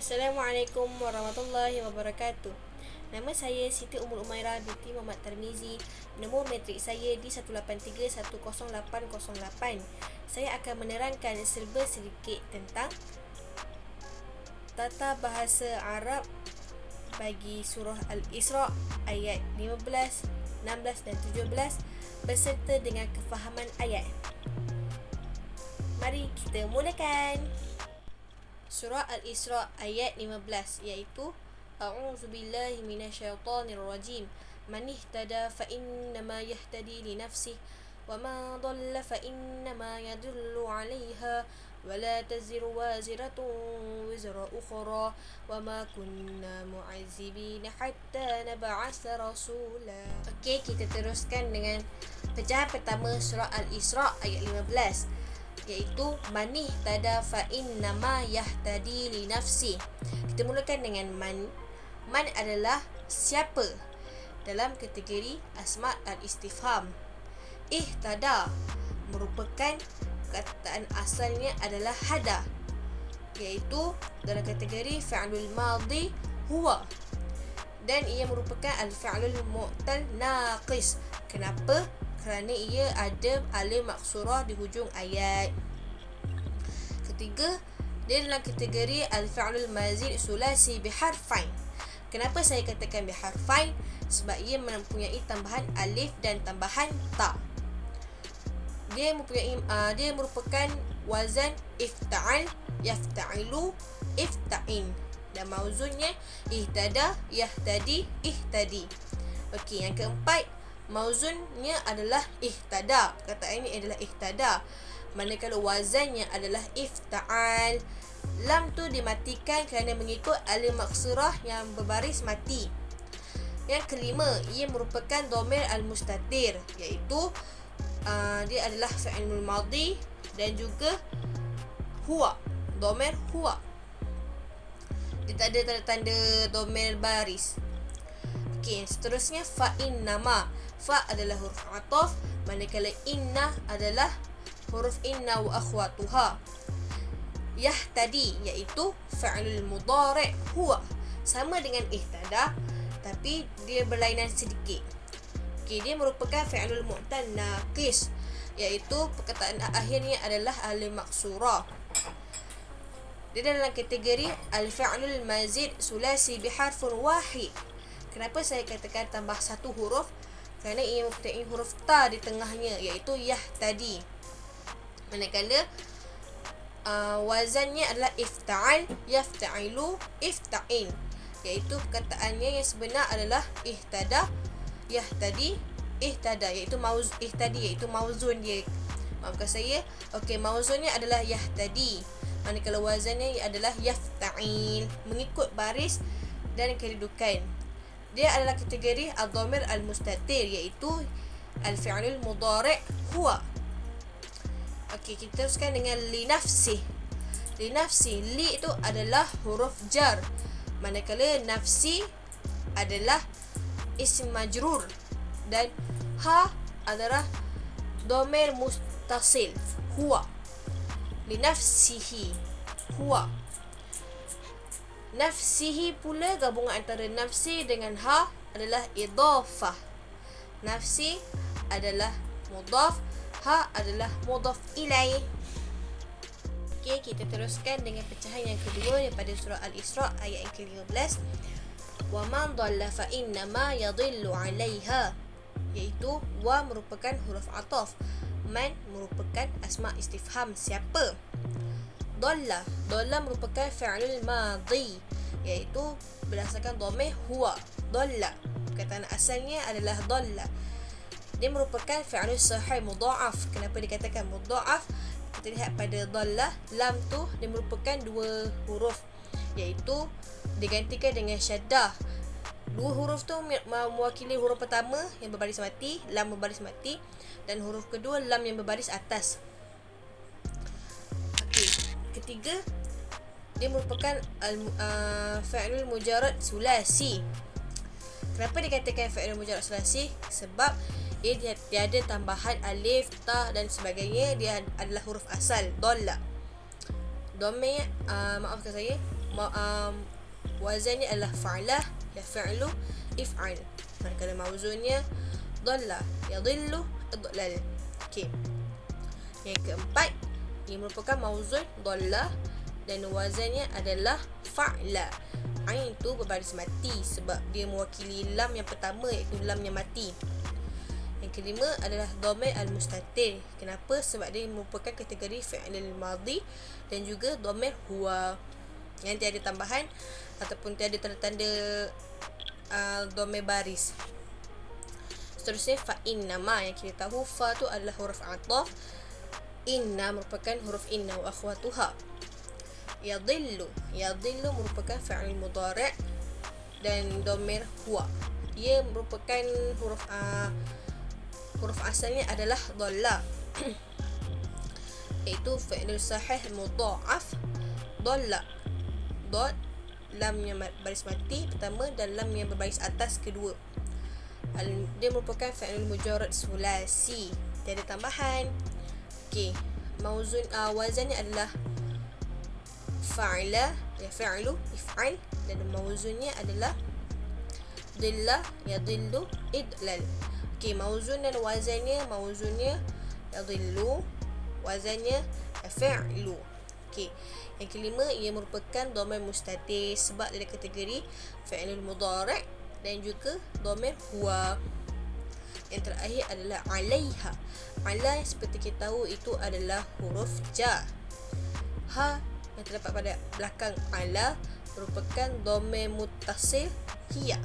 Assalamualaikum warahmatullahi wabarakatuh. Nama saya Siti Ummul Umairah binti Muhammad Tarmizi. Nombor matrik saya di 183108808. Saya akan menerangkan serba sedikit tentang tata bahasa Arab bagi surah Al-Isra ayat 15, 16 dan 17 berserta dengan kefahaman ayat. Mari kita mulakan. Surah Al-Isra ayat 15 iaitu A'udzubillahi minasyaitonirrajim. Man ihtada fa innama yahtadi li nafsihi wa man dhalla fa innama yadullu 'alayha wa la taziru waziratun wizra ukhra wa ma kunna mu'azzibina hatta nab'atha rasula. Okey, kita teruskan dengan pecahan pertama surah Al-Isra ayat 15 iaitu manih tada fa innama yahtadi li nafsi. Kita mulakan dengan man. Man adalah siapa dalam kategori asma al-istifham. Ihtada merupakan kataan asalnya adalah hada, iaitu dalam kategori fi'lul madhi huwa, dan ia merupakan al-fi'lul mu'tal naqis. Kenapa? Kerana ia ada alif maksurah di hujung ayat. Ketiga, dia dalam kategori al-fi'lul mazid sulasi biharfain. Kenapa saya katakan biharfain? Sebab ia mempunyai tambahan alif dan tambahan ta. Dia merupakan wazan ifta'al, yafta'ilu, ifta'in, dan mauzunnya ihtada, yahtadi, ihtadi. Okey, yang keempat, mauzunnya adalah ihtada. Kataan ini adalah ihtada. Manakala wazannya adalah ifta'al. Lam tu dimatikan kerana mengikut alif maksurah yang berbaris mati. Yang kelima, ia merupakan dhamir al-mustatir, iaitu dia adalah fi'il madhi dan juga huwa, dhamir huwa. Dia tak ada tanda-tanda dhamir baris. Okey, seterusnya fa innama. Fa adalah huruf ataf, manakala inna adalah huruf inna wa akhwatuha. Yahtadi iaitu fi'lul mudhari' huwa, sama dengan ihtada tapi dia berlainan sedikit. Okey, dia merupakan fi'lul mu'tal naqis, iaitu perkataan akhirnya adalah alif maksurah. Dia dalam kategori al-fi'lul mazid sulasi biharfun wahid. Kenapa saya katakan tambah satu huruf? Kerana ia mempunyai huruf ta di tengahnya, iaitu yahtadi. Manakala wazannya adalah ifta'al, yafta'ilu, ifta'in, iaitu perkataannya yang sebenar adalah ihtada, yahtadi, ihtada, iaitu mauzun dia. Maafkan saya. Okey, mauzunnya adalah yahtadi, manakala wazannya adalah yafta'il, mengikut baris dan kedudukan. Dia adalah kategori al-dhamir al-mustatir, iaitu al-fi'lul mudhari' huwa. Okey, kita teruskan dengan li nafsi. Li nafsi, li itu adalah huruf jar, manakala nafsi adalah ism majrur, dan ha adalah dhamir muttasil huwa. Li nafsihi huwa. Nafsihi pula gabungan antara nafsi dengan ha adalah idhafah. Nafsi adalah mudhaf, ha adalah mudhaf ilaih. Okey, kita teruskan dengan pecahan yang kedua daripada surah Al-Isra ayat yang ke-15. Wa man dhalla fa innama yadhillu 'alaiha, iaitu wa merupakan huruf ataf, man merupakan asma istifham siapa. Dhalla merupakan fi'lul madhi, iaitu berdasarkan dhamir huwa, dhalla. Perkataan asalnya adalah dhalla. Dia merupakan fi'lul sahih mudha'af. Kenapa dikatakan mudha'af? Kita lihat pada dhalla, lam tu dia merupakan dua huruf, iaitu digantikan dengan syaddah. Dua huruf tu mewakili huruf pertama yang berbaris mati, lam berbaris mati, dan huruf kedua lam yang berbaris atas. Okey, ketiga, dia merupakan fi'lul mujarrad sulasi. Kenapa dikatakan fi'lul mujarrad sulasi? Sebab ia tiada tambahan alif, ta dan sebagainya. Dia adalah huruf asal, dhalla. Dhamir, maafkan saya, wazannya adalah fa'lah, yaf'alu, if'al. Kalau mauzunnya dhalla, yadhillu, idlal. Okey. Yang keempat, ia merupakan mauzun dhalla dan wazannya adalah fa'la. Ain itu berbaris mati sebab dia mewakili lam yang pertama, iaitu lam yang mati. Yang kelima adalah dhamir al-mustatir. Kenapa? Sebab dia merupakan kategori fi'il madhi dan juga dhamir huwa yang tiada tambahan ataupun tiada tanda-tanda dhamir baris. Seterusnya fa innama, yang kita tahu fa tu adalah huruf athaf, inna merupakan huruf inna wa akhwatuha. Yadhillu merupakan fi'il mudhari' dan dhamir huwa. Ia merupakan huruf asalnya adalah dhalla iaitu fi'il sahih mudha'af dhalla. Dhad lam yang baris mati pertama dan lam yang berbaris atas kedua. Dia merupakan fi'il mujarrad sulasi, tiada tambahan. Okey, mauzun wazannya adalah fa'ila, yaf'alu, if'al, dan mauzunnya adalah dhilla, yadhillu, idlal. Okey, mauzun dan wazannya, mauzunnya yadhillu, wazannya yaf'alu. Okey, yang kelima, ia merupakan dhamir mustatir sebab dia kategori fi'il mudhari' dan juga dhamir huwa. Yang terakhir adalah alaiha. Ala seperti kita tahu itu adalah huruf jar. Ha yang terdapat pada belakang ala merupakan dhamir muttasil hiya,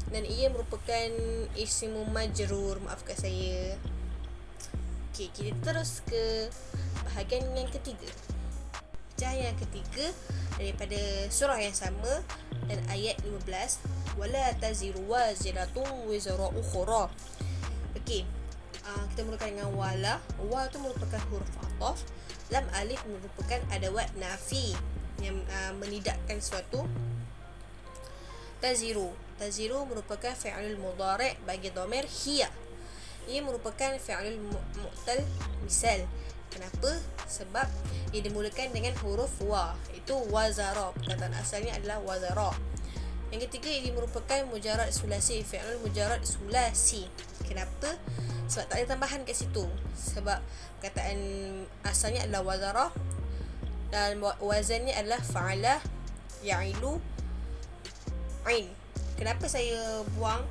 dan ia merupakan ismu majrur. Maafkan saya. Okey, kita terus ke bahagian yang ketiga. Pecahan yang ketiga daripada surah yang sama dan ayat 15, wala taziru waziratun wizra ukhra. Okey, kita mulakan dengan wala. Wa tu merupakan huruf athaf. Lam alif merupakan adawat nafi yang menidakkan sesuatu. Taziru merupakan fi'il mudhari' bagi dhamir hiya. Ia merupakan fi'il mu'tal misal. Kenapa? Sebab ia dimulakan dengan huruf wa, itu wazara. Perkataan asalnya adalah wazara. Yang ketiga, ini merupakan mujarrad sulasi, fi'il mujarrad sulasi. Kenapa? Sebab tak ada tambahan kat situ. Sebab perkataan asalnya adalah wazara dan wazannya adalah fa'ala, ya'ilu, ain. Kenapa saya buang?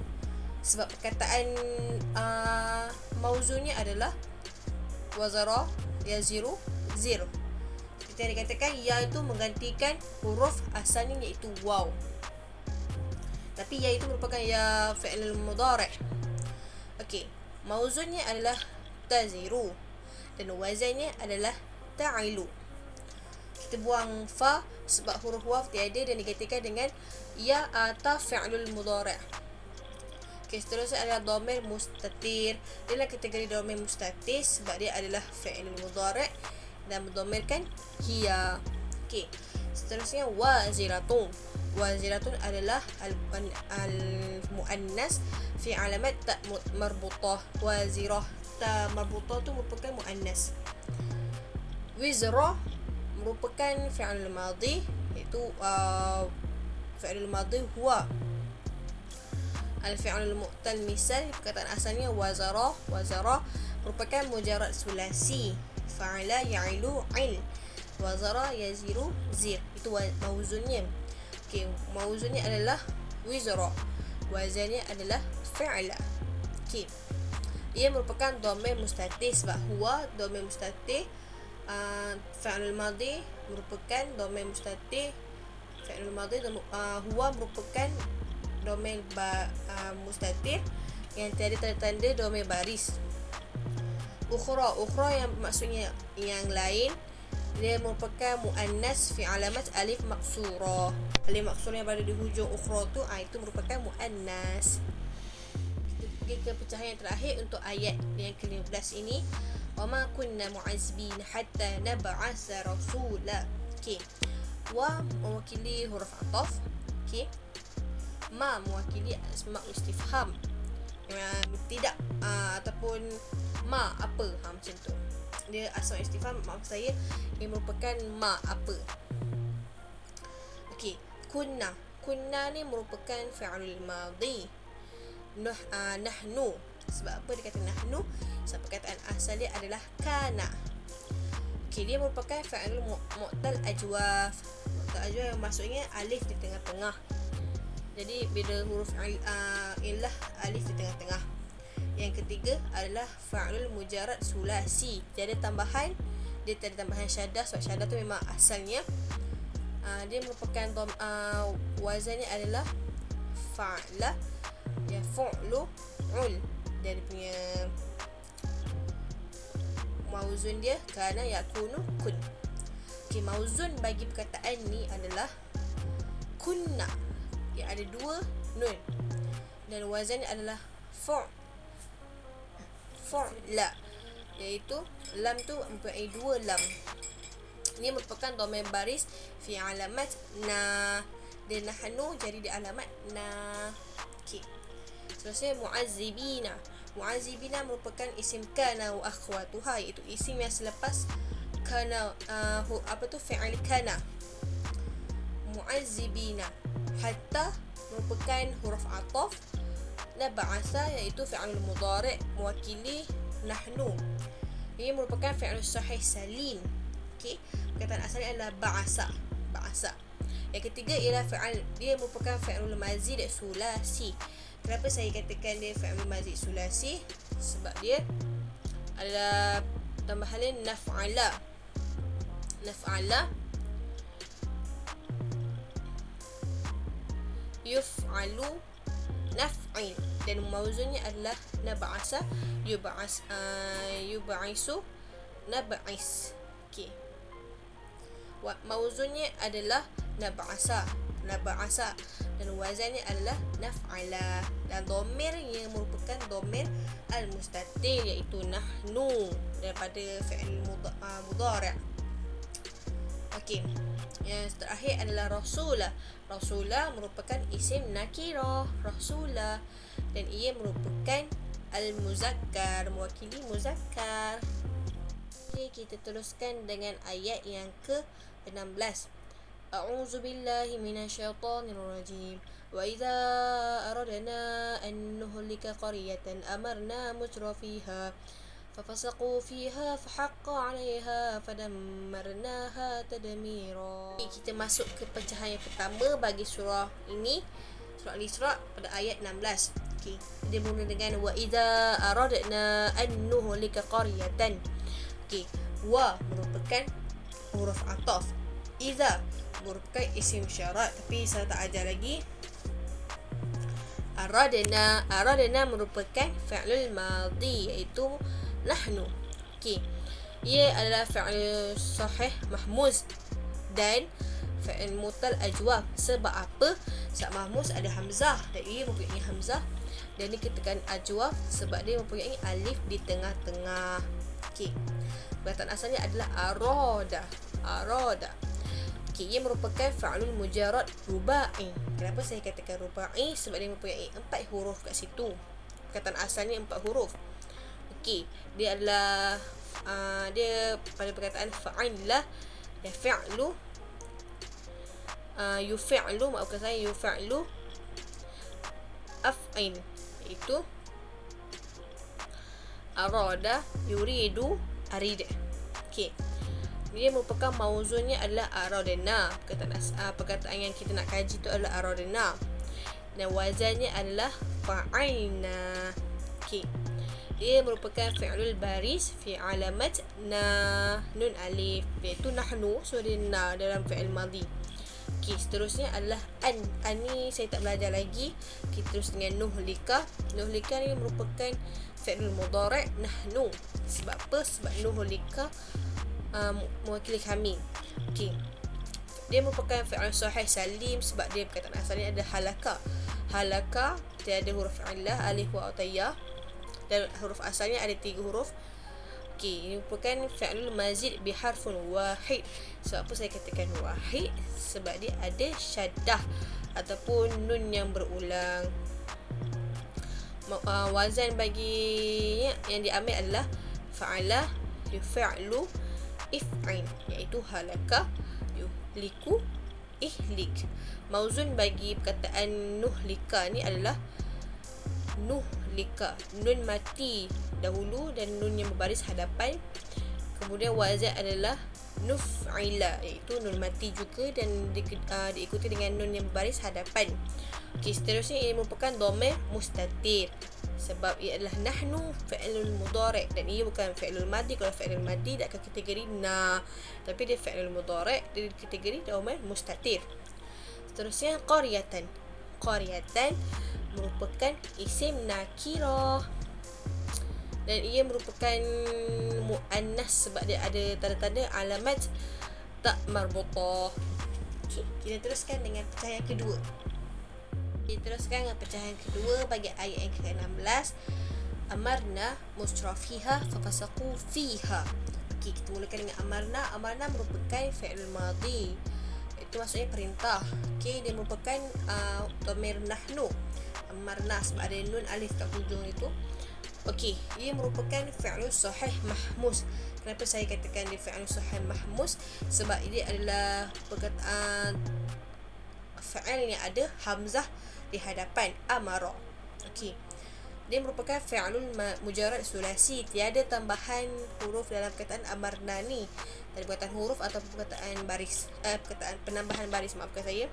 Sebab perkataan mauzunnya adalah wazara, yaziru, zir. Kita dikatakan ya itu menggantikan huruf asalnya iaitu waw. Tapi ya itu merupakan ya fi'il mudhari'. Okey, mauzunnya adalah taziru dan wazannya adalah ta'ilu. Kita buang fa sebab huruf waw tiada dan digantikan dengan ya atau fi'lul mudhari'. Okey, seterusnya adalah dhamir mustatir. Dia adalah kategori dhamir mustatir sebab dia adalah fi'il mudhari' dan mendhamirkan hiya. Okey, seterusnya waziratun. Waziratun adalah al-muannas fi alamat ta marbutah. Wazirah ta marbutah tu merupakan muannas. Wizra merupakan fi'il madhi, iaitu fi'il madhi huwa al-fi'il mu'tal misal. Perkataan asalnya wazara merupakan mujarrad sulasi, fa'ala, ya'ilu, il, wazara, yaziru, zir. Itu mauzunnya. Okey, mauzunnya adalah wizra, wazannya adalah fi'la. Okey, ia merupakan dhamir mustatir sebab huwa dhamir mustatir. Fi'il madhi merupakan dhamir mustatir. Fi'il madhi huwa merupakan dhamir mustatir yang tiada tanda-tanda dhamir baris. Ukhra yang maksudnya yang lain, dia merupakan muannas fi alamat alif maksura. Alif maksura yang berada di hujung ukhra tu itu merupakan muannas. Kita pergi ke pecahan yang terakhir untuk ayat yang ke-15 ini. Wa ma kunna mu'azzibin hatta nab'atha rasula. Okey, wa mewakili huruf athaf. Okey, ma mewakili asma istifham, tidak ataupun ma apa, macam tu. Dia asma istifham, maaf saya, ia merupakan ma apa. Okey, kunna. Kunna ni merupakan fi'lul madhi. Nahnu. Sebab apa dia kata nahnu? Sebab perkataan asal dia adalah kana. Okey, dia merupakan fi'lul mu'tal ajwaf. Mu'tal ajwaf yang maksudnya alif di tengah-tengah. Jadi bila huruf illah alif di tengah-tengah. Yang ketiga adalah fa'lul mujarrad sulasi. Dia ada tambahan syaddah. Sebab syaddah tu memang asalnya dia merupakan wazannya adalah fa'la, ya fu'lu ul. Dia punya mauzun dia kana yakunu kun. Okey, mauzun bagi perkataan ni adalah kunna. Yang ada 2 nun. Dan wazannya adalah fu'la, iaitu lam tu mempunyai 2 lam. Ini merupakan dhamir baris fi alamat na. Dia nahnu jadi di alamat na. Okey. Seterusnya mu'azzibina. Mu'azzibina merupakan isim kana wa akhwatuha, iaitu isim yang selepas kana, fi'il kana. Mu'azzibina. Hatta merupakan huruf ataf. Nab'asa iaitu fi'il mudhari' mewakili nahnu. Ini merupakan fi'il sahih salim. Okey, perkataan asalnya adalah ba'asa. Yang ketiga ialah dia merupakan fi'il mazid sulasi. Kenapa saya katakan dia fi'il mazid sulasi? Sebab dia adalah tambahan naf'ala. Yuf'alu naf'il, dan mauzunnya adalah nab'asa, yub'isu nab'is. Okey, mauzunnya adalah nab'asa, dan wazannya adalah naf'ala, dan dhamir yang merupakan dhamir al-mustatir, iaitu nahnu, daripada fi'il mudhari'. Okey, yang terakhir adalah rasulah. Rasulah merupakan isim nakirah, rasulah, dan ia merupakan al-muzakkar, mewakili muzakkar. Okey, kita teruskan dengan ayat yang ke-16. A'udzu billahi minasyaitonir rajim. Wa idza aradna an nuhlika qaryatan amarna mutrafiha ففسقوا فيها فحق عليها فدمرناها تدميرا. Kita masuk ke pecahan yang pertama bagi surah ini, surah Al-Isra pada ayat 16. Okey, dia mula dengan wa idza aradna an nuhlika qaryatan. Okey, wa merupakan huruf ataf, idza merupakan isim syarat, tapi saya tak ajar lagi. Aradna merupakan fi'lul madhi, iaitu nahnu. Okey, ia adalah fi'il sahih mahmuz dan fi'il mutal ajwaf. Sebab apa? Sebab mahmuz ada hamzah, dan ia mempunyai hamzah, dan dikatakan ajwaf sebab dia mempunyai alif di tengah-tengah. Okey, perkataan asalnya adalah arada. Okey, ia merupakan fa'lul mujarrad rubai. Kenapa saya katakan rubai? Sebab dia mempunyai 4 huruf kat situ. Perkataan asalnya 4 huruf. Okey, dia adalah dia pada perkataan fa'illah, ya fi'lu, yufa'lu af'il, iaitu arada, yuridu, arid. Okey, dia merupakan mauzunnya adalah aradna. Perkataan yang kita nak kaji tu adalah aradna, dan wazannya adalah fa'ilna. Okey, dia merupakan fi'lul baris fi alamat nun alif, iaitu nahnu. So dia na dalam fi'il madhi. Okey, seterusnya adalah an. An ni saya tak belajar lagi. Kita terus dengan nuhlika. Nuhlika ni merupakan fi'lul mudhari' nahnu. Sebab apa? Sebab nuhlika mewakili kami. Okey, dia merupakan fi'il sahih salim sebab dia perkataan asalnya ada halaka. Dia ada huruf illah, alif wa atayah, dan huruf asalnya ada 3 huruf. Okey, ini merupakan fi'lul mazid biharfun wahid. Sebab apa saya katakan wahid? Sebab dia ada syaddah ataupun nun yang berulang. Wazan baginya yang diambil adalah fa'ala, yufa'lu, if'in, iaitu halaka, yuhliku, ihlik. Mauzun bagi perkataan nuhlika ni adalah nuhlika, nun mati dahulu dan nun yang berbaris hadapan. Kemudian wazan adalah nuf'ila, iaitu nun mati juga dan diikuti dengan nun yang berbaris hadapan. Okey, seterusnya ini merupakan dhamir mustatir sebab ia adalah nahnu fi'lul mudhari' dan ia bukan fi'lul madi. Kalau fi'lul madi dia akan kategori na, tapi dia fi'lul mudhari', dia kategori dhamir mustatir. Seterusnya qaryatan. Qaryatan merupakan isim nakirah dan ia merupakan muannas sebab dia ada tanda-tanda alamat tak marbutah. Okay, kita teruskan dengan pecahan yang kedua. Kita teruskan dengan pecahan kedua bagi ayat yang ke-16. Amarna musrafiha fafasaqu fiha. Okay, kita mulakan dengan amarna. Amarna merupakan fi'il madhi. Itu maksudnya perintah. Okay, dia merupakan dhamir nahnu. Amarna sebab ada nun alif kat hujung itu. Okey, ia merupakan fi'lun sahih mahmus. Kenapa saya katakan dia fi'lun sahih mahmus? Sebab dia adalah perkataan fi'il yang ada hamzah di hadapan amara. Okey. Dia merupakan fi'lun mujarrad sulasi, tiada tambahan huruf dalam perkataan amarna ni. Dari perkataan huruf atau perkataan baris, perkataan penambahan baris, maafkan saya.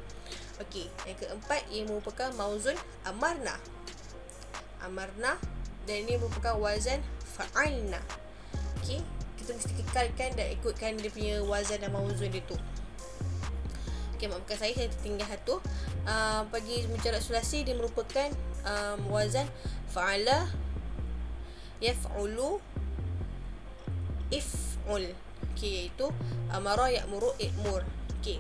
Okey, yang keempat ia merupakan mauzun amarna. Amarna dan ini merupakan wazan fa'alna. Okey, kita mesti kekalkan dan ikutkan dia punya wazan dan mauzun dia tu. Okey, maafkan saya tertinggal satu. Bagi mujarrad sulasi dia merupakan wazan fa'ala yaf'ulu if'ul. Okey, iaitu amara ya'muru i'mur. Okey,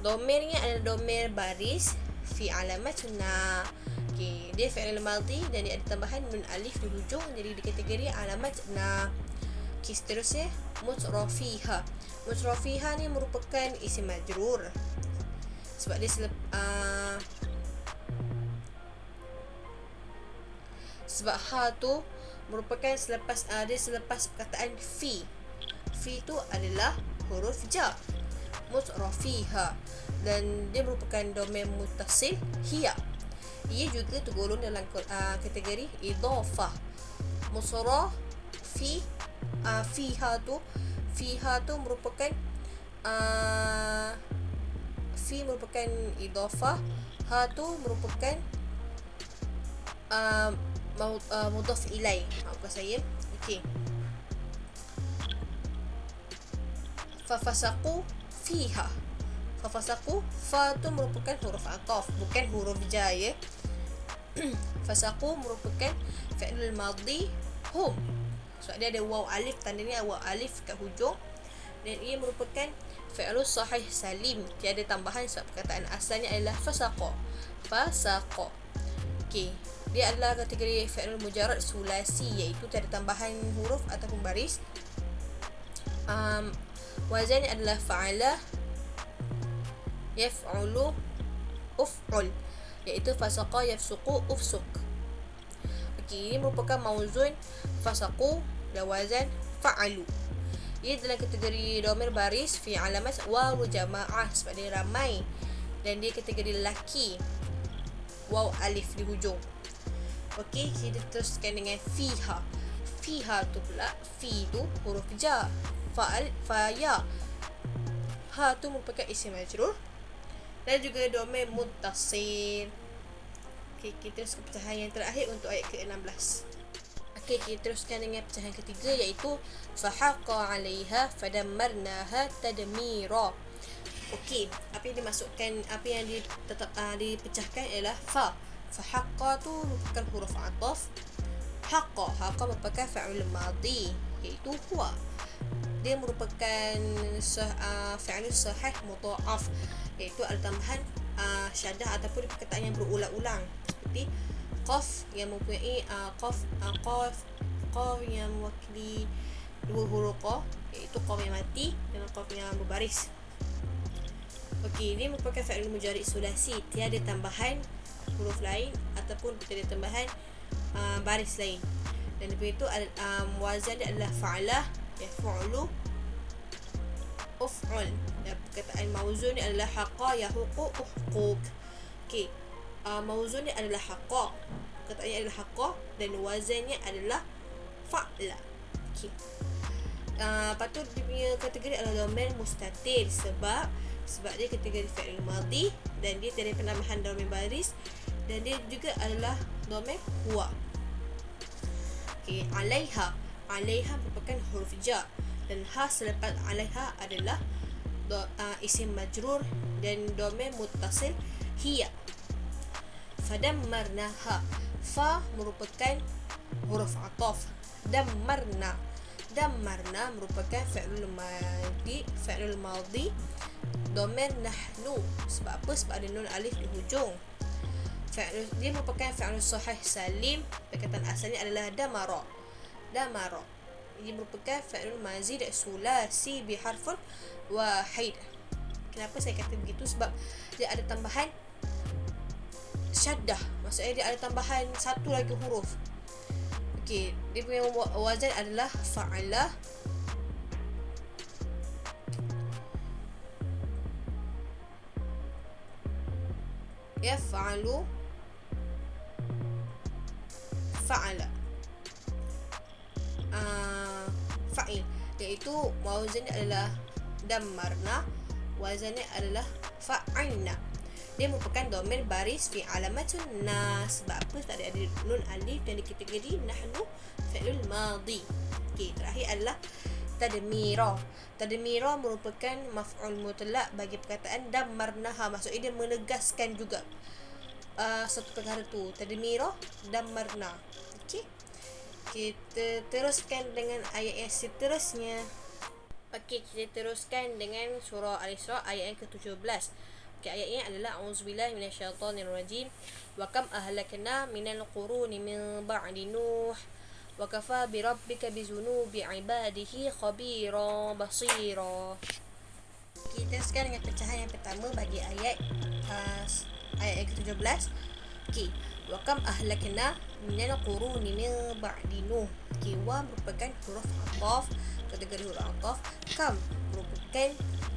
domirnya adalah domir baris fi alamatna. Okay, dia fi'il madhi dan dia ada tambahan nun alif di hujung, jadi di kategori alamat na. Okay, seterusnya mutrafiha. Mutrafiha ni merupakan isim majrur sebab dia sebab ha tu merupakan selepas perkataan fi. Fi tu adalah huruf jar. Mutrafiha dan dia merupakan domain muttasil hiya. Ia juga tergolong dalam kategori idhafah. Musra fi fiha tu merupakan fi merupakan idhafah, ha tu merupakan mudhaf ilai. Maafkan saya. Okey. Fafasaqu fiha. Fafasaqu, fa tu merupakan huruf ataf, bukan huruf jar ya. Fasaqu merupakan fi'lul madhi hum. So dia ada waw alif, tandanya waw alif kat hujung dan ia merupakan fi'lus sahih salim, tiada tambahan sebab perkataan asalnya adalah fasaqa. Fasaqa. Okey, dia adalah kategori fi'lul mujarrad sulasi, iaitu tiada tambahan huruf ataupun baris. Wazannya adalah fa'ala yaf'ulu uf'ul, iaitu fasaqa yafsuqu ufsuq. Okey, ini merupakan mauzun fasaqu dan wazan fa'alu. Ia dalam kategori dhamir baris fi alamat waw jamaah sebab dia ramai dan dia kategori lelaki, waw alif di hujung. Okey, kita teruskan dengan fiha. Fiha tu pula, fi tu huruf jar, fa'al fa-ya. Ha tu merupakan isim majrur dan juga domain muttasil. Okey, kita terus ke pecahan yang terakhir untuk ayat ke-16. Okey, kita teruskan dengan pecahan ketiga iaitu fahaqa 'alaiha fadammarnaha tadmira. Okey, apa yang dimasukkan, apa yang dipecahkan ialah fa. Fahaqa tu merupakan huruf ataf. Haqa merupakan fa'il madhi iaitu huwa. Dia merupakan fi'il sahih mudha'af, iaitu ada tambahan syadah ataupun perkataan yang berulang-ulang seperti qaf yang mempunyai qaf yang mewakili dua huruf qa, iaitu qaf yang mati dan qaf yang berbaris. Okey, ini merupakan fi'il mujarrad sulasi, tiada tambahan huruf lain ataupun tiada tambahan baris lain. Dan lepas itu wazan dia adalah fa'ala yaf'ulu uf'ul. Dan perkataan mauzun ni adalah haqa, yahuqu, uhquq. Okey. Mauzun ni adalah haqa. Perkataannya adalah haqa dan wazannya adalah fa'la. Okey. Lepas tu dia punya kategori adalah domain mustatir sebab dia kategori fi'il madhi dan dia tiada penambahan domain baris dan dia juga adalah domain huwa. Okey, alaiha merupakan huruf jar dan ha selepas alaiha adalah isim majrur dan domain muttasil hiya. Fadammarnaha, fa merupakan huruf ataf. Dammarna merupakan fi'lul madhi domain nahnu. Sebab apa? Sebab ada nun alif di hujung. Dia merupakan fi'lul sahih salim. Perkataan asalnya adalah damara. Dia merupakan fi'lul mazid sulasi biharfun wahid. Kenapa saya kata begitu? Sebab dia ada tambahan syaddah. Maksudnya dia ada tambahan satu lagi huruf. Okey, dia punya wazan adalah fa'ala. Yaf'alu, fa'ala. Fa'il, iaitu wazannya adalah dammarna, wazannya adalah fa'alna. Dia merupakan domain baris fi alamatun nas. Sebab apa? Tak ada nun alif dan di kategori nahnu fi'lul madhi. Okey, terakhir adalah tadmira merupakan maf'ul mutlak bagi perkataan dammarnaha. Maksudnya dia menegaskan juga satu perkara tu. Tadmira, dammarna. Okey, kita teruskan dengan ayat yang seterusnya. Okey, kita teruskan dengan surah Al-Isra ayat yang ke-17. Okey, ayat ini adalah a'udzubillahi minasyaitonirrajim. Wa kam ahlakna minal quruni min ba'di nuh wa kafa bi rabbika bizunubi ibadihi khabira basira. Kita teruskan dengan pecahan yang pertama bagi ayat yang ke-17. Okey, wa kam ahlakna minal quruni min ba'di nuh. Okey, wa merupakan huruf ataf, kategori huruf ataf. Kam merupakan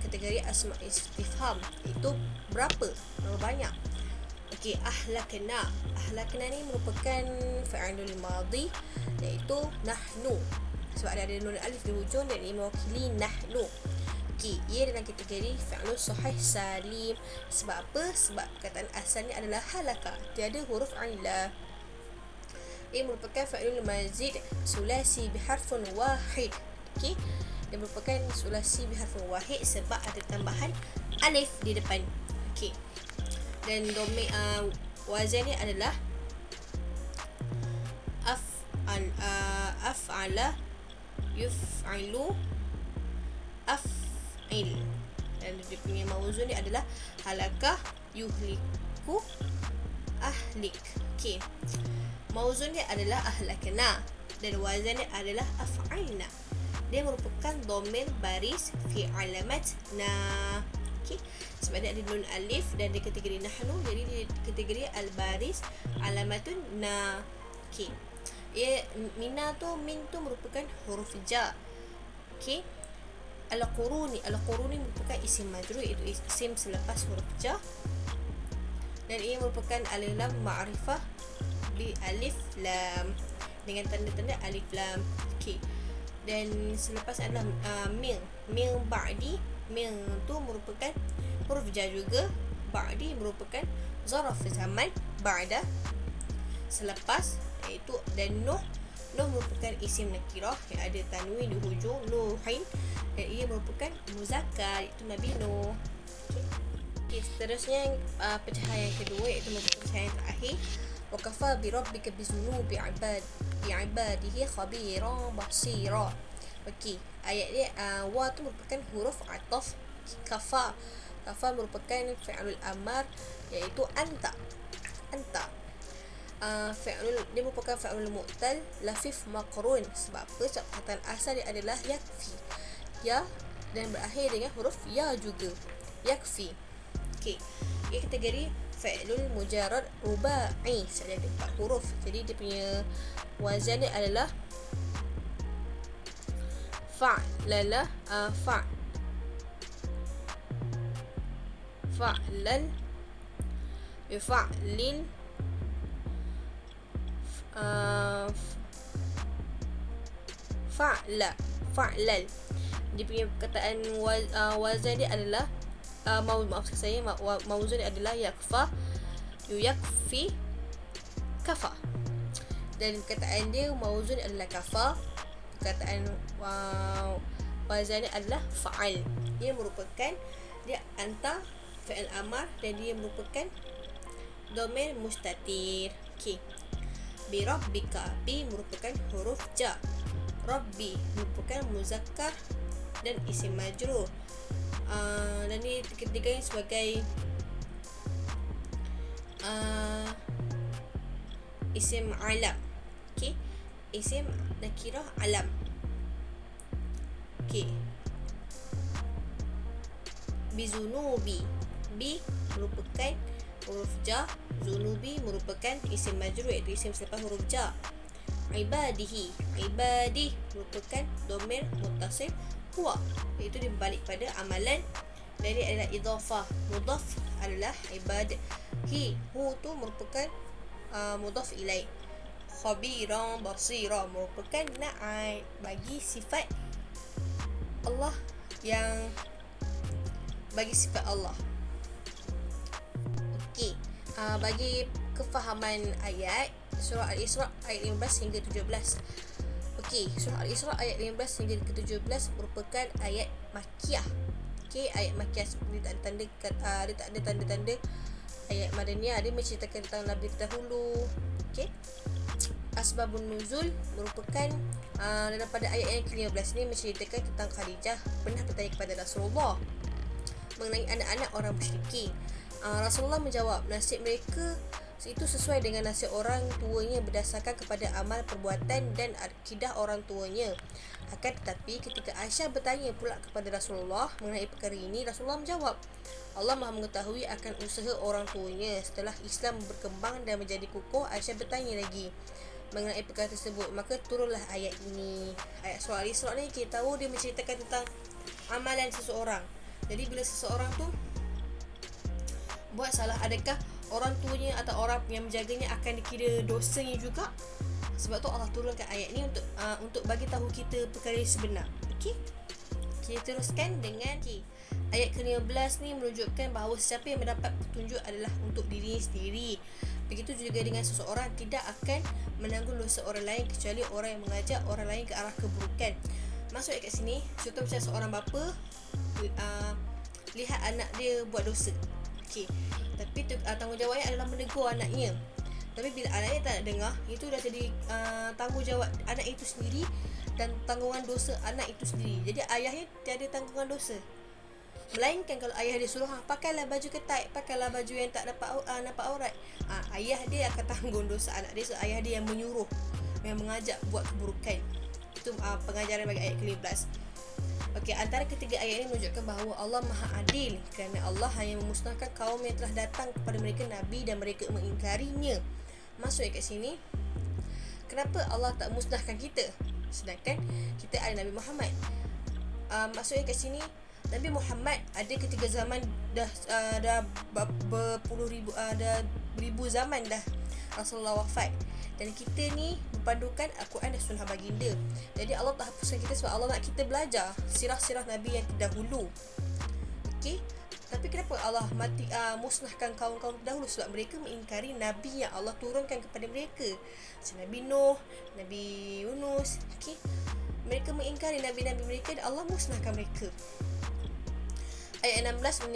kategori asma istifham, itu berapa banyak. Okey, ahlakna ni merupakan fi'lul madhi iaitu nahnu sebab ada nun alif di hujung dan ia mewakili nahnu. Okey, ia dalam kategori fi'lul sahih salim. Sebab apa? Sebab perkataan asalnya adalah halaka, tiada huruf illa. Ia merupakan fi'lul mazid sulasi biharfun wahid. Okey, dia merupakan sulasi biharfun wahid sebab ada tambahan alif di depan. Okey, dan domain wazannya adalah af'ala, yuf'ilu, af'il. Dan dia punya mauzun ni adalah halakah, yuhliku, ahlik. Okey, mauzun dia adalah ahlakna dan wazannya adalah af'alna. Dia merupakan domain baris fi alamat na. Okey, sebab dia ada nun alif dan dia kategori nahnu, jadi dia kategori al-baris alamatun na. Okey, mina tu, min tu merupakan huruf jar. Okey, al-quruni merupakan isim majrur, iaitu isim selepas huruf jar dan ia merupakan alif lam ma'rifah bi alif lam dengan tanda-tanda alif lam. Okey, dan selepas adalah min ba'di. Min tu merupakan huruf jar juga. Ba'di merupakan zaraf zaman ba'da selepas, iaitu dan nuh merupakan isim nakirah yang ada tanwin di hujung, nuhin, dan ia merupakan muzakkar, iaitu Nabi Nuh. Okey, seterusnya pecahan yang kedua iaitu merupakan pecahan yang terakhir. Wa kafa bi rabbika bizunubi ibadihi khabiran basira. Okey, ayat dia wa tu merupakan huruf ataf. Kafa merupakan fi'lul amar iaitu anta. Dia merupakan fi'lul mu'tal lafif maqrun. Sebab apa? Sebab perkataan asal dia adalah yakfi, ya, dan berakhir dengan huruf ya juga, yakfi. Okey, ia kategori fi'lul mujarrad rubai, saja ada 4 huruf. Jadi dia punya wazan dia adalah fa'lala, fa'lan, yufa'lil, fa'lal. Dia punya perkataan wazan dia adalah maafkan saya, mauzun dia adalah yakfa, yuyakfi, kafa. Dan perkataan dia mauzun adalah kafa. Perkataan wazan dia adalah fa'al. Dia merupakan, dia hantar fi'il amar dan dia merupakan dhamir mustatir. Okey. Bi rabbika, bi merupakan huruf jar. Rabbi merupakan muzakkar dan isim majrur. Dan ni ketiganya sebagai isim alam. Okey, isim nakirah alam. Okey, bizunubi, bi merupakan huruf jar, zunubi merupakan isim majrur iaitu isim selepas huruf jar. Ibadihi, ibadi merupakan dhamir muttasil huwa, iaitu dia berbalik pada amalan dan dia adalah idhafah. Mudhaf adalah ibad. Hi, hu tu merupakan mudhaf ilaih. Khabiran basira merupakan na'at bagi sifat Allah, yang bagi sifat Allah. Okey, bagi kefahaman ayat surah Al-Isra ayat 15 hingga 17. Okey, surah Al-Isra ayat 15 hingga ke 17 merupakan ayat Makkiyah. Okey, ayat Makkiyah dia tak ada tanda-tanda ayat Madaniyah. Dia menceritakan tentang Nabi terdahulu. Okey, asbabun nuzul merupakan daripada ayat yang ke-15 ni menceritakan tentang Khadijah pernah bertanya kepada Rasulullah mengenai anak-anak orang musyrikin. Rasulullah menjawab, nasib mereka itu sesuai dengan nasib orang tuanya berdasarkan kepada amal perbuatan dan akidah orang tuanya. Akan tetapi ketika Aisyah bertanya pula kepada Rasulullah mengenai perkara ini, Rasulullah menjawab, Allah Maha mengetahui akan usaha orang tuanya. Setelah Islam berkembang dan menjadi kukuh, Aisyah bertanya lagi mengenai perkara tersebut. Maka turunlah ayat ini. Ayat surah Al-Isra ni kita tahu dia menceritakan tentang amalan seseorang. Jadi bila seseorang tu buat salah, adakah orang tuanya atau orang yang menjaganya akan dikira dosanya juga? Sebab tu Allah turunkan ayat ni untuk bagi tahu kita perkara yang sebenar. Okey. Kita teruskan dengan ayat ke-15 ni menunjukkan bahawa siapa yang mendapat petunjuk adalah untuk diri sendiri. Begitu juga dengan seseorang tidak akan menanggung dosa orang lain kecuali orang yang mengajak orang lain ke arah keburukan. Maksud kat sini, contoh macam seorang bapa lihat anak dia buat dosa. Okey, tapi tanggungjawabnya adalah menegur anaknya. Tapi bila anaknya tak nak dengar, itu dah jadi tanggungjawab anak itu sendiri dan tanggungan dosa anak itu sendiri. Jadi ayahnya tiada tanggungan dosa. Melainkan kalau ayah dia suruh, pakailah baju ketat, pakailah baju yang tak nampak aurat, ayah dia akan tanggung dosa anak dia. So ayah dia yang menyuruh, yang mengajak buat keburukan. Itu pengajaran bagi ayat ke-15. Okey, antara ketiga ayat ini menunjukkan bahawa Allah Maha Adil kerana Allah hanya memusnahkan kaum yang telah datang kepada mereka Nabi dan mereka mengingkarinya. Maksudnya kat sini, kenapa Allah tak musnahkan kita sedangkan kita ada Nabi Muhammad? Maksudnya kat sini, Nabi Muhammad ada ketika zaman dah beribu zaman dah Rasulullah wafat. Dan kita ni berpandukan Al-Quran dan Sunnah baginda. Jadi Allah tak hapuskan kita sebab Allah nak kita belajar sirah-sirah Nabi yang terdahulu. Okey, tapi kenapa Allah musnahkan kaum-kaum terdahulu? Sebab mereka mengingkari Nabi yang Allah turunkan kepada mereka. Macam Nabi Nuh, Nabi Yunus. Okey, mereka mengingkari Nabi-Nabi mereka dan Allah musnahkan mereka. Ayat 16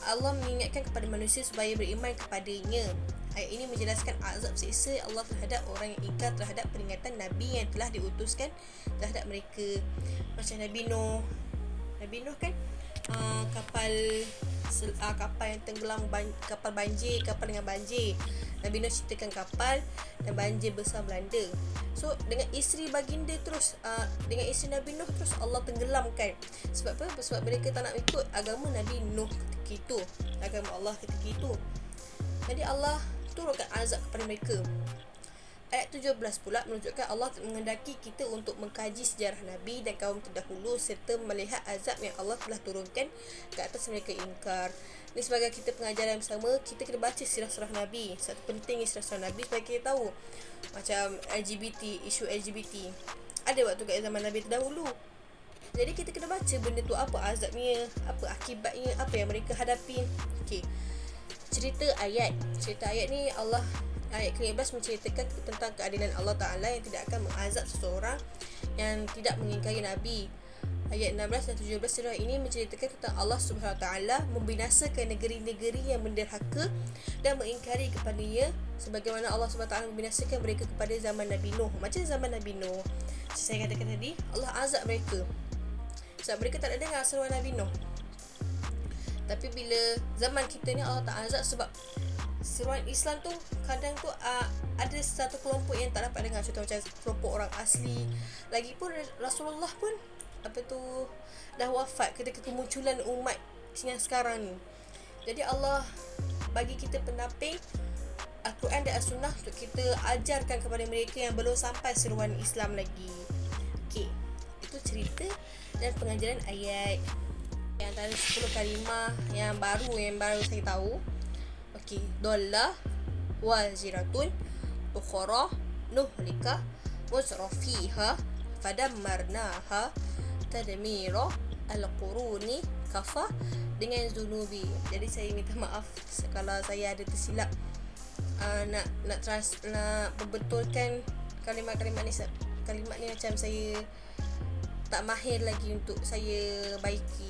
Allah mengingatkan kepada manusia supaya beriman kepadanya. Ayat ini menjelaskan azab siksa Allah terhadap orang yang ingkar terhadap peringatan Nabi yang telah diutuskan terhadap mereka. Macam Nabi Nuh. Nabi Nuh kan kapal yang tenggelam, kapal banjir, kapal dengan banjir. Nabi Nuh ceritakan kapal dan banjir besar melanda. So dengan isteri baginda terus dengan isteri Nabi Nuh terus Allah tenggelamkan. Sebab apa? Sebab mereka tak nak ikut agama Nabi Nuh ketika itu, agama Allah ketika itu. Jadi Allah turunkan azab kepada mereka. Ayat 17 pula menunjukkan Allah menghendaki kita untuk mengkaji sejarah Nabi dan kaum terdahulu serta melihat azab yang Allah telah turunkan ke atas mereka ingkar. Ini sebagai kita pengajaran bersama, kita kena baca sirah-sirah Nabi. Satu penting sirah-sirah Nabi supaya kita tahu macam LGBT, isu LGBT ada waktu kat zaman Nabi terdahulu. Jadi kita kena baca benda tu, apa azabnya, apa akibatnya, apa yang mereka hadapi. Okey. Cerita ayat ni Allah, ayat ke-15 menceritakan tentang keadilan Allah Ta'ala yang tidak akan mengazab seseorang yang tidak mengingkari Nabi. Ayat 16 dan 17 surah ini menceritakan tentang Allah Subhanahu Wa Ta'ala membinasakan negeri-negeri yang menderhaka dan mengingkari kepadanya, sebagaimana Allah Subhanahu Wa Ta'ala membinasakan mereka kepada zaman Nabi Nuh. Macam zaman Nabi Nuh, saya katakan tadi, Allah azab mereka sebab mereka tak ada dengar seruan Nabi Nuh. Tapi bila zaman kita ni Allah tak azab sebab seruan Islam tu kadang tu ada satu kelompok yang tak dapat dengar. Contoh macam kelompok orang asli. Lagipun Rasulullah pun dah wafat ketika kemunculan umat yang sekarang ni. Jadi Allah bagi kita pendamping Al-Quran dan As-Sunnah untuk kita ajarkan kepada mereka yang belum sampai seruan Islam lagi. Okey, itu cerita dan pengajaran ayat yang antara 10 kalimah yang baru saya tahu. Okey, dalla waziratun ukhra nuhlika musrafiha fadammarnaha tadmira al-quruni kafa dengan zunubi. Jadi saya minta maaf kalau saya ada tersilap nak membetulkan kalimat-kalimat ni. Kalimat ni macam saya tak mahir lagi untuk saya baiki.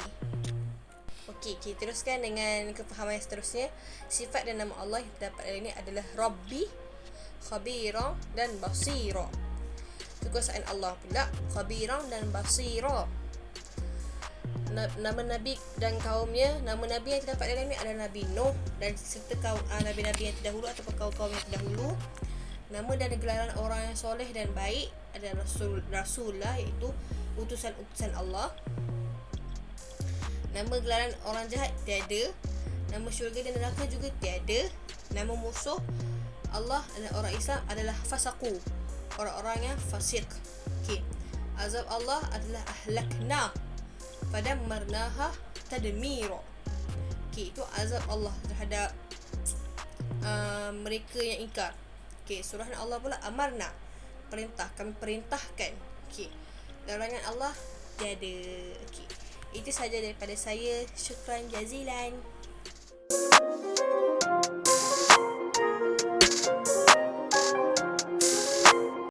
Okey, kita teruskan dengan kefahaman yang seterusnya. Sifat dan nama Allah yang terdapat dalam ini adalah Rabbi, Khabira dan Basira. Kekuasaan Allah pula Khabira dan Basira. Nama Nabi dan kaumnya, nama Nabi yang terdapat dalam ini adalah Nabi Nuh dan serta kaum Nabi-Nabi yang terdahulu ataupun kaum-kaum yang terdahulu. Nama dan gelaran orang yang soleh dan baik adalah Rasulullah, iaitu utusan-utusan Allah. Nama gelaran orang jahat tiada. Nama syurga dan neraka juga tiada. Nama musuh Allah dan orang Islam adalah fasaku, orang-orang yang fasik. Okey. Azab Allah adalah ahlakna fadammarnaha tadmira. Okey, itu azab Allah terhadap mereka yang ingkar. Okey, surah Allah pula amarna, perintah, kami perintahkan. Okey. Larangan Allah tiada. Okey. Itu saja daripada saya. Syukran jazilan.